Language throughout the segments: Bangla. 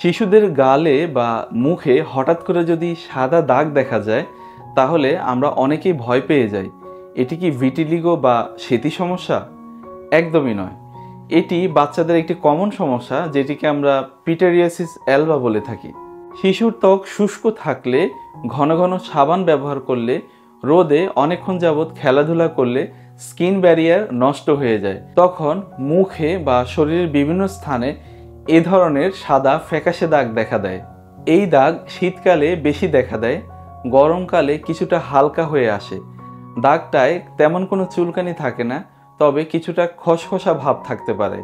শিশুদের গালে বা মুখে হঠাৎ করে যদি সাদা দাগ দেখা যায় তাহলে আমরা অনেকেই ভয় পেয়ে যাই। এটি কি ভিটিলিগো বা সেতি সমস্যা? একদমই নয়। এটি বাচ্চাদের একটি কমন সমস্যা, যেটিকে আমরা পিটারিয়াসিস অ্যালবা বলে থাকি। শিশুর ত্বক শুষ্ক থাকলে, ঘন ঘন সাবান ব্যবহার করলে, রোদে অনেকক্ষণ যাবৎ খেলাধুলা করলে স্কিন ব্যারিয়ার নষ্ট হয়ে যায়। তখন মুখে বা শরীরের বিভিন্ন স্থানে এ ধরনের সাদা ফ্যাকাশে দাগ দেখা দেয়। এই দাগ শীতকালে বেশি দেখা দেয়, গরমকালে কিছুটা হালকা হয়ে আসে। দাগটায় তেমন কোনো চুলকানি থাকে না, তবে কিছুটা খসখসা ভাব থাকতে পারে।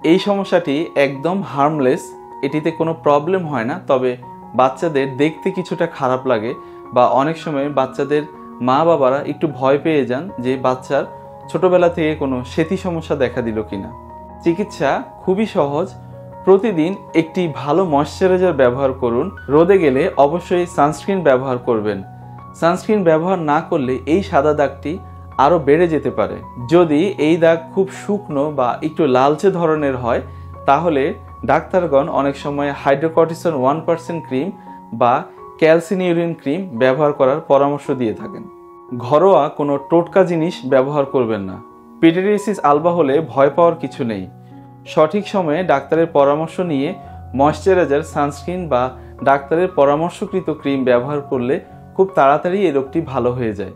এই সমস্যাটি একদম হার্মলেস, এটিতে কোনো প্রবলেম হয় না। তবে বাচ্চাদের দেখতে কিছুটা খারাপ লাগে বা অনেক সময় বাচ্চাদের মা বাবারা একটু ভয় পেয়ে যান যে বাচ্চার ছোটবেলা থেকে কোনো সেতি সমস্যা দেখা দিল কিনা। চিকিৎসা খুবই সহজ। প্রতিদিন একটি ভালো ময়শ্চারাইজার ব্যবহার করুন। রোদে গেলে অবশ্যই সানস্ক্রিন ব্যবহার করবেন। সানস্ক্রিন ব্যবহার না করলে এই সাদা দাগটি আরও বেড়ে যেতে পারে। যদি এই দাগ খুব শুকনো বা একটু লালচে ধরনের হয় তাহলে ডাক্তারগণ অনেক সময় হাইড্রোকর্টিসন 1% ক্রিম বা ক্যালসিনিউরিন ক্রিম ব্যবহার করার পরামর্শ দিয়ে থাকেন। ঘরোয়া কোনো টোটকা জিনিস ব্যবহার করবেন না। পিটারিয়াসিস আলবা হলে ভয় পাওয়ার কিছু নেই। সঠিক সময়ে ডাক্তারের পরামর্শ নিয়ে ময়শ্চারাইজার, সানস্ক্রিন বা ডাক্তারের পরামর্শকৃত ক্রিম ব্যবহার করলে খুব তাড়াতাড়ি এই রোগটি ভালো হয়ে যায়।